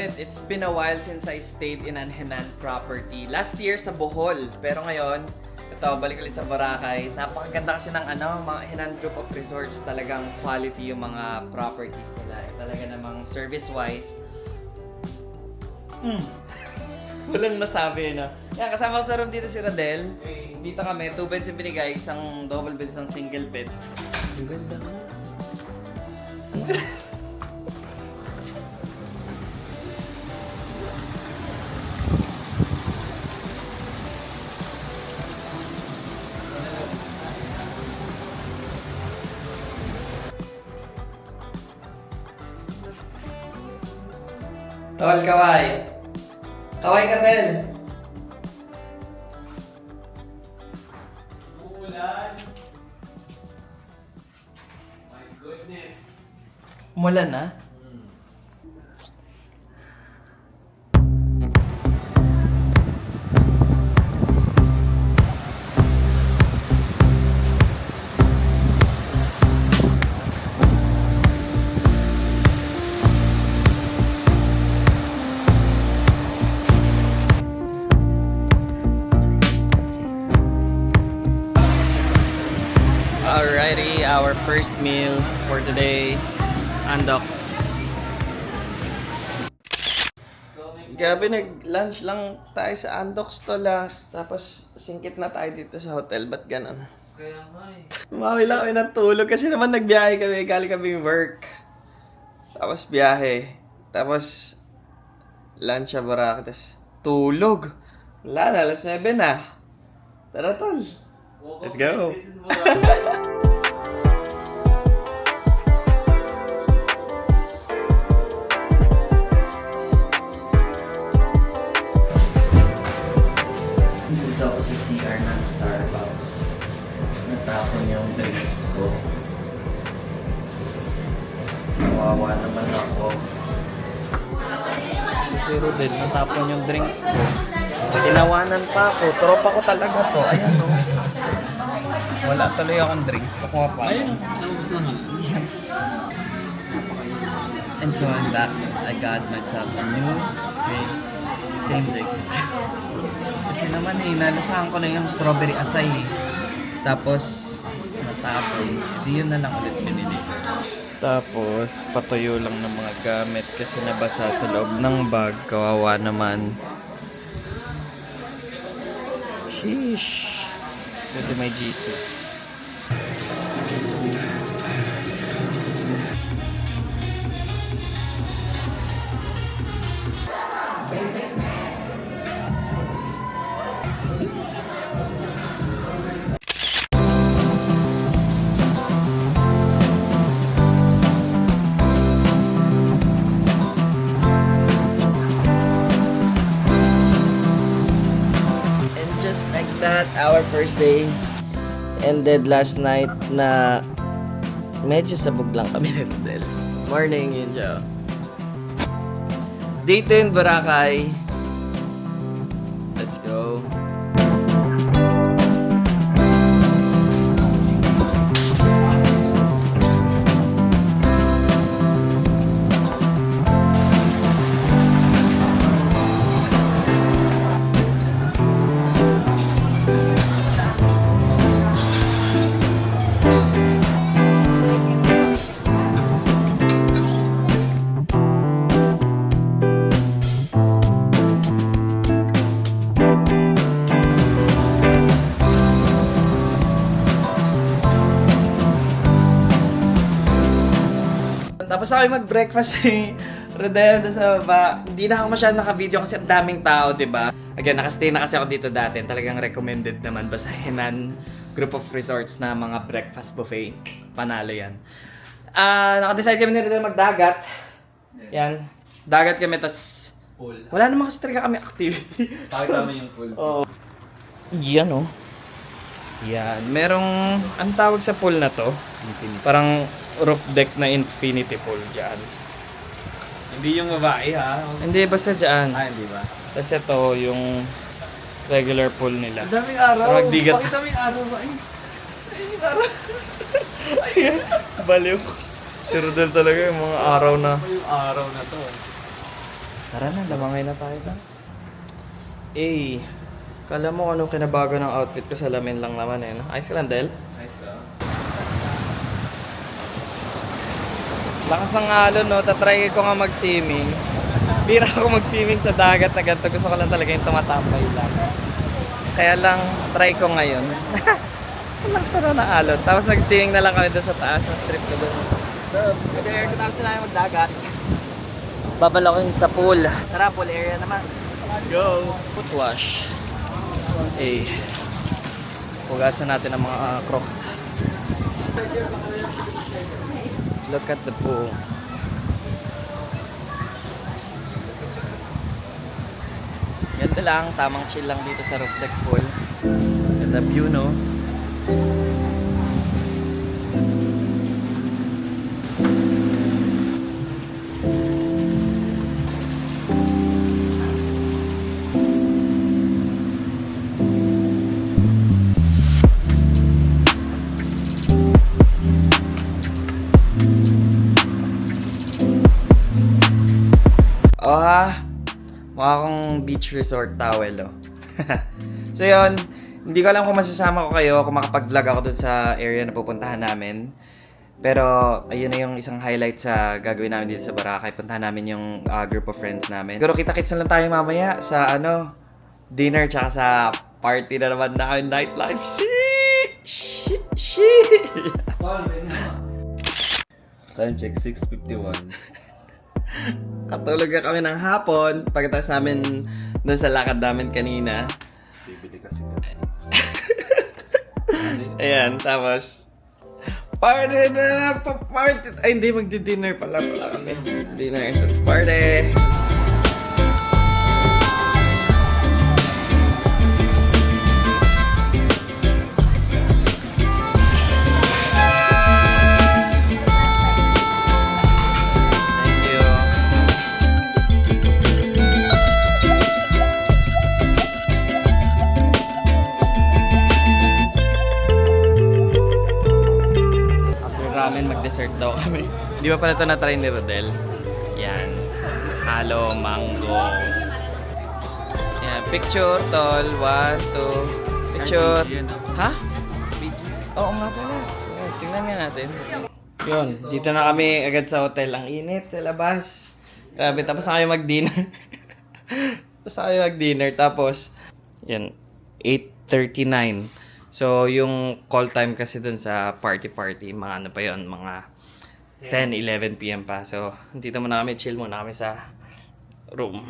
admit, it's been a while since I stayed in an Henan property. Last year sa Bohol, pero ngayon, ito, balik ulit sa Boracay. Napakaganda kasi ng mga Henan Group of Resorts. Talagang quality yung mga properties nila. Talaga namang service-wise. Walang nasabi, no? Yan, kasama ko sa room dito si Rodel. Dito kami, 2 beds yung binigay. Isang double bed, isang single bed. Ganda nga. Tol, kaway. Kaway ka, Tel. Umulan. My goodness. Umulan na? Alrighty, our first meal for today, Andox. Gabi, nag-lunch lang tayo sa Andox tola. Tapos singkit na tayo dito sa hotel. Ba't ganon? Kaya nga eh. Umawi lang kami ng tulog kasi naman nagbiyahe kami. Galing kami work. Tapos biyahe. Tapos lunch sa Boracay. Tapos tulog. Wala na, alas 9 na. Tara, tol. Let's go. This is Boracay. Dito ako sa CR ng Starbucks. Natapon yung drinks ko. Kawawa naman ako. Si Rodel, natapon yung drinks ko. Tinawanan pa ako. Tropa ko talaga to. Ayan o. Wala tuloy akong drinks. Kukuha pa. Ayun, naubos na nga. And so I'm back. I got myself a new drink. Same drink. Kasi naman nalasahan ko na yung strawberry acai. Tapos, natapon. Hindi yun na lang ulit binili. Tapos, patuyo lang ng mga gamit kasi nabasa sa loob ng bag. Kawawa naman. Sheesh. Kasi may GC. That our first day ended last night na medyo sabog lang kami ni Rodel. Morning, yun siya. Day 10, Boracay. Let's go. Tapos ako mag-breakfast si Rodel doon sa baba. Hindi na ako masyadong naka-video kasi ang daming tao, diba? Again, nakastay na kasi ako dito dati. Talagang recommended naman. Basta Henan Group of Resorts na mga breakfast buffet. Panalo yan. Naka-decide kami ni Rodel magdagat. Yan. Dagat kami, tas Pool. wala naman kasi talaga kami activity. Pakita mo yung pool. Oh. Yan oh. Yan. Merong, ang tawag sa pool na to? Infinity. Parang roof deck na infinity pool dyan. Hindi yung babae ha. Hindi, basta dyan. Hindi ba? Tapos ito, yung regular pool nila. Ang daming araw. Magdigat. Pakita mo yung araw ba? Ay, yung araw. Baliw. Si Rodel talaga yung mga araw na. Yung araw na to. Tara na, lamangay na tayo ba? Eh, kala mo anong kinabago ng outfit ko, salamin lang naman eh. No? Ayos ka lang, Del? Nice lang. Lakas ng alon, no? Tatry ko nga mag-swimming. Bira ako mag-swimming sa dagat na ganito. Gusto ko lang talaga yung tumatambay lang. Kaya lang, try ko ngayon. Walang sara ng alon. Tapos nag-swimming na lang kami doon sa taas, sa strip ko doon. Good area, tapos na namin magdagat. Babalakin sa pool. Tara, pool area naman. Let's go! Foot wash. Eh, hugasan natin ang mga crocs. Look at the pool. Ganda lang, tamang chill lang dito sa roof deck pool. Ganda view, no? Oh ha, mukha akong beach resort towel oh. So yun, hindi ko alam kung masasama ko kayo kung makapag-vlog ako dun sa area na pupuntahan namin. Pero ayun na yung isang highlight sa gagawin namin dito sa Boracay. Puntahan namin yung group of friends namin. Pero kita-kits na lang tayo mamaya sa dinner tsaka sa party na naman namin, nightlife. Time check, 6:51. Katulog na kami ng hapon pagkatapos namin doon sa lakad namin kanina. Bibili kasi ka. Ayan, tapos party na! Party! Ay, hindi, magdi-dinner pala kami. Dinner, tapos party! Thank you. After ramen, mag-dessert daw kami. Di ba pala ito na-try ni Rodel? Yan. Halo mango. Yan. Picture, tol. 1, 2. Picture. Ha? Oo nga pala. Yan, tingnan nga natin. Yun. Dito na kami agad sa hotel. Ang init sa labas. Grabe. Tapos na kayo mag-dinner. Tapos na kayo mag-dinner. Tapos, yan. 8:39. So, yung call time kasi dun sa party-party, mga ano pa yun, mga 10, 11 p.m. pa. So, dito muna kami, chill muna kami sa room.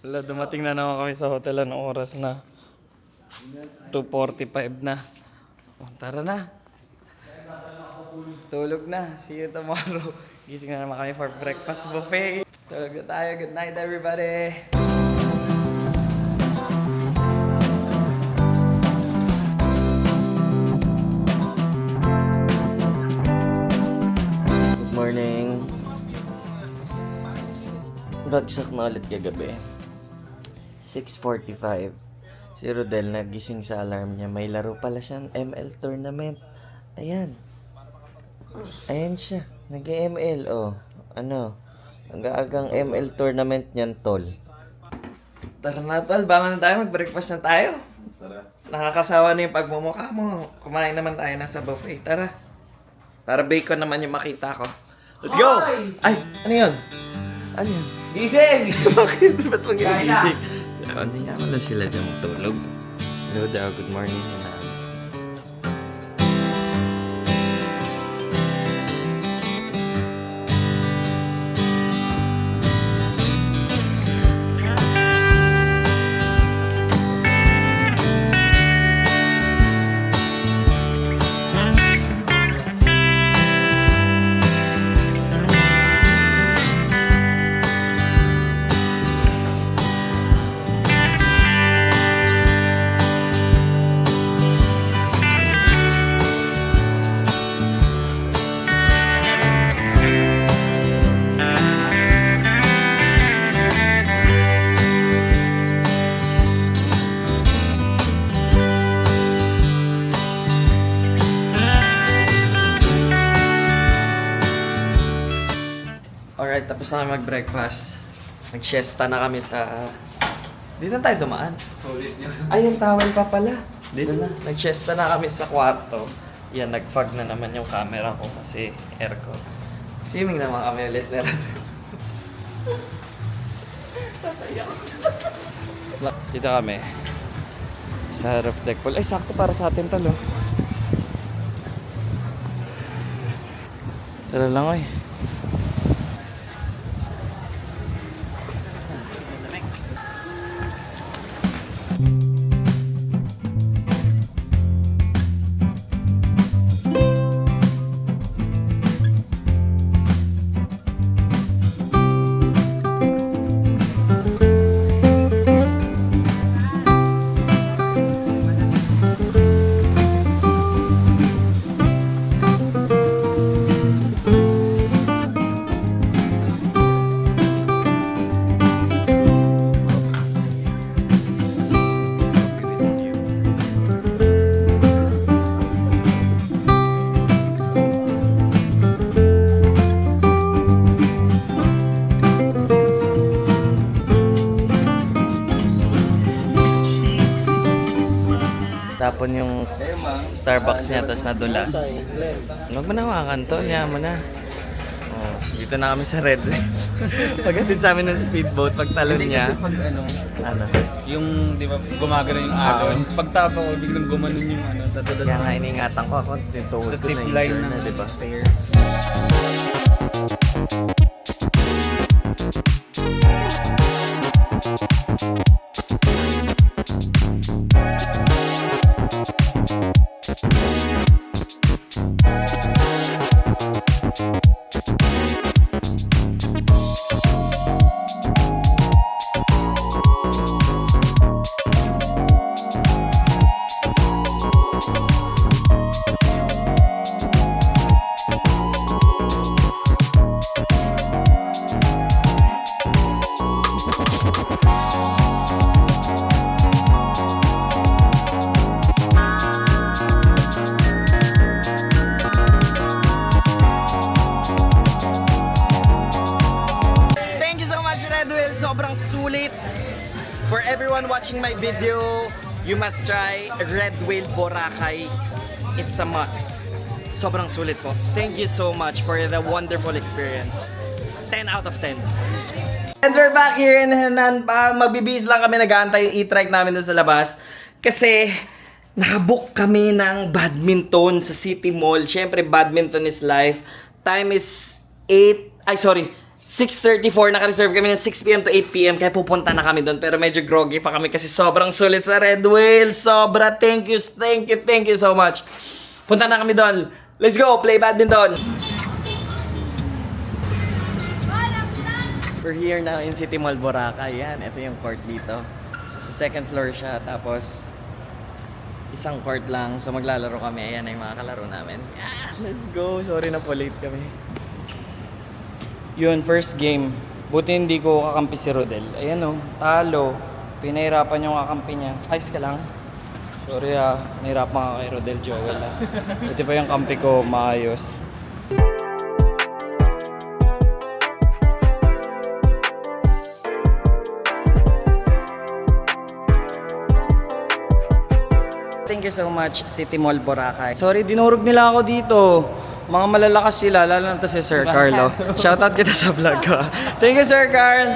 Wala, dumating na naman kami sa hotel. Anong oras na? 2:45 na. Oh, tara na. Tulog na. See you tomorrow. Gising na naman kami for breakfast buffet. Tulog na tayo. Good night, everybody. Good morning. Bagsak na ulit kagabi. 6:45. Si Rodel nagising sa alarm niya. May laro pala siyang ML tournament. Ayan. Ayan siya. Nag-ML, oh. Ano? Ang-aagang ML tournament niyan, tol. Tara na, tol. Bangon na tayo. Mag-breakfast na tayo. Tara. Nakakasawa na yung pagmumukha mo. Kumain naman tayo na sa buffet. Tara. Para bacon naman yung makita ko. Let's go! Ay! Ano yun? Ano yun? Gising! Bakit? Ba't pag ginising? Hindi nga wala sila dyan matulog. Hello daw, good morning. na kami mag-breakfast. Nag-siesta na kami sa... Dito na tayo dumaan. Solid yun. Ay, yung towel pa pala. Dito na. Nag-siesta na kami sa kwarto. Yan, nag-fog na naman yung camera ko kasi aircon. Swimming naman kami ulit na Dito kami. Sa roof deck pool. Ay, sakto para sa atin talo. Tara lang ay. Tapon yung Starbucks niya, tapos nadulas. Huwag mo nawakan to, niya mo na. Oh, dito na kami sa Red. Pagdating sa amin ng speedboat, pagtalon niya. Kasi pag ano, Ano? yung di ba gumagano yung agaw. Pagtapa ko, biglang gumanon yung ano, tatadas. Kaya nga iniingatan ko ako, tinutuhod Sa ko trip na line na, ng di ba? stairs. Thank you so much, Red Whale. Sobrang sulit. For everyone watching my video, you must try Red Whale Boracay. It's a must. Sobrang sulit po. Thank you so much for the wonderful experience. 10 out of 10. And we're back here in Henan. Magbibihis lang kami, nag-aantay yung e-trike namin doon sa labas. Kasi nakabook kami ng badminton sa City Mall. Siyempre, badminton is life. Time is 6:34. Naka-reserve kami ng 6 p.m. to 8 p.m. Kaya pupunta na kami doon. Pero medyo groggy pa kami kasi sobrang sulit sa Red Whale. Sobra. Thank you so much. Punta na kami doon. Let's go, play badminton. We're here now in City Mall, Boracay. Yan, ito yung court dito. So, sa second floor siya. Tapos, isang court lang. So, maglalaro kami. Ayan ay mga kalaro namin. Yeah, let's go. Sorry na po, late kami. Yun, first game. Buti hindi ko kakampi si Rodel. Ayan o, talo. Pinahirapan yung kakampi niya. Ayos ka lang. Sorry nahirapan ka kay Rodel Joel Ito pa yung kampi ko, maayos. Thank you so much, City Mall Boracay. Sorry, dinurog nila ako dito. Mga malalakas sila, lalo na to si Sir Carlo. Shoutout kita sa vlog ko. Thank you, Sir Carl.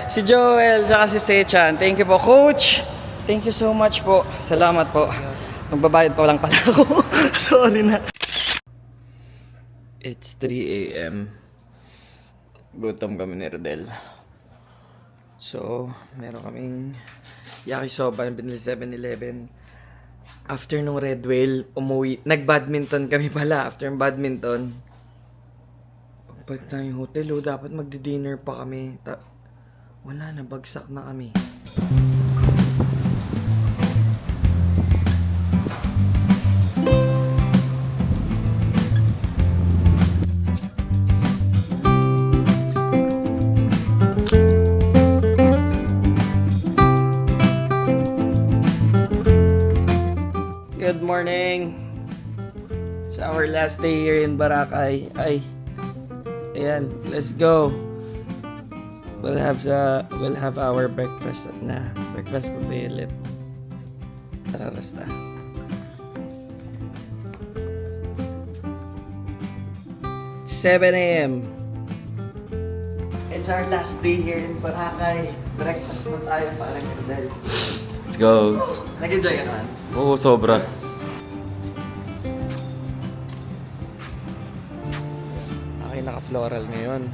Si Joel, tsaka si Sechan. Thank you po, Coach. Thank you so much po. Salamat po. Magbabayad pa lang pala ako. Sorry na. It's 3 a.m. Gutom kami ni Rodel. So, meron kaming yakisoba na binili 7-Eleven. After nung Red Whale, umuwi. Nag-badminton kami pala. After yung badminton, pagbalik na yung hotel, dapat magdi-dinner pa kami. Wala na, bagsak na kami. Good morning. It's our last day here in Boracay. Ayan, let's go. We'll have our breakfast na. Breakfast buffet ulit. Tara, rasta. "7 a.m. It's our last day here in Boracay. Breakfast na tayo parang Rodel. Let's go. Nag-enjoy ka naman? Oo, sobra. Okay, naka-floral ngayon.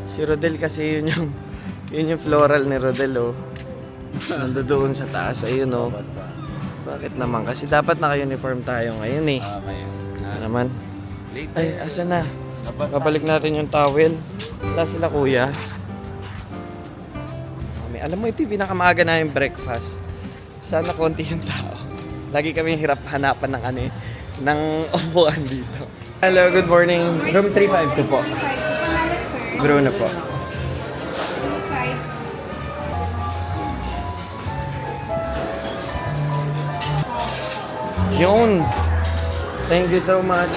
Si Rodel kasi yun yung floral ni Rodel, oh. Nandoon sa taas, ayun, oh. Bakit naman? Kasi dapat naka-uniform tayo ngayon, eh. May Ano naman? later. Ay, asa na? Kapalik natin yung towel. Wala sila, kuya. Alam mo, ito yung pinakamaaga namin breakfast. Sana konti yung tao. Lagi kami hirap hanapan ng ng upuan dito. Hello, good morning. Room 352 po. Pangalan, sir. Bruno po. 5. Yun. Thank you so much.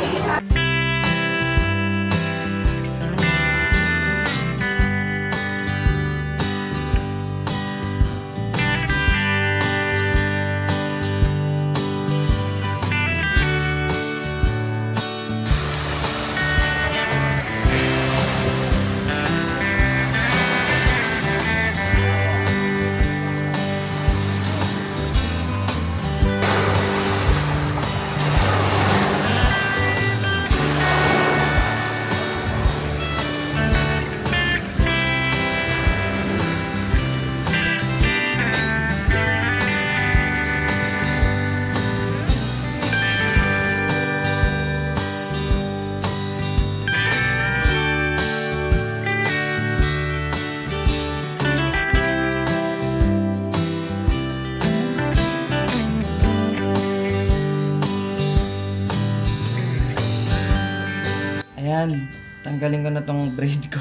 Ayan, tanggalin ko na tong braid ko.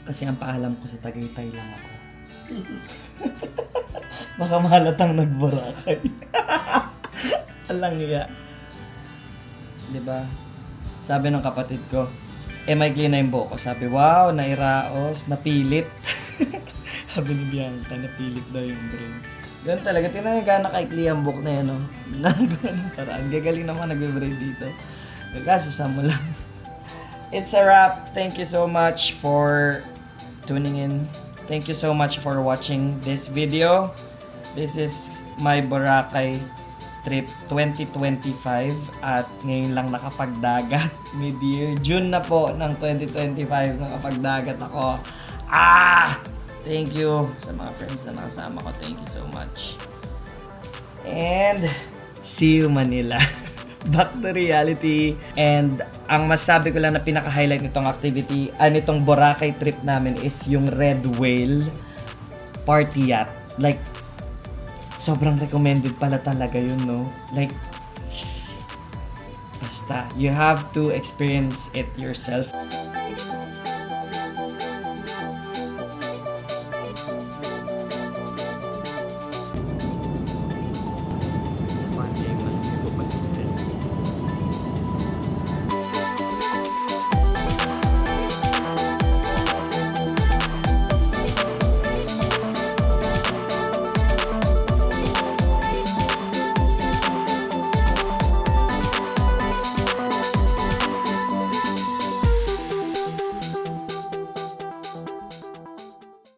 Kasi ang paalam ko sa Tagaytay lang ako. Baka mahalatang nagburakay. Alang iya. Diba? Sabi ng kapatid ko, maikli na yung buhok ko. Sabi, wow, nairaos, napilit. Sabi ni Bianca, napilit daw yung braid. Ganun talaga, tingnan nga nakaikli ang buhok na yan, no? Nagawa ng paraan. Gagaling naman nagbe-braid dito. Nagkasasama mo lang. It's a wrap. Thank you so much for tuning in. Thank you so much for watching this video. This is my Boracay trip 2025 at ngayon lang nakapagdagat mid-year. June na po ng 2025 nakapagdagat ako. Thank you sa mga friends na nakasama ko. Thank you so much. And see you Manila. Back to reality. And ang masabi ko lang na pinaka-highlight nitong activity, nitong Boracay trip namin is yung Red Whale Party Yacht. Like, sobrang recommended pala talaga yun, no? Like, basta, you have to experience it yourself.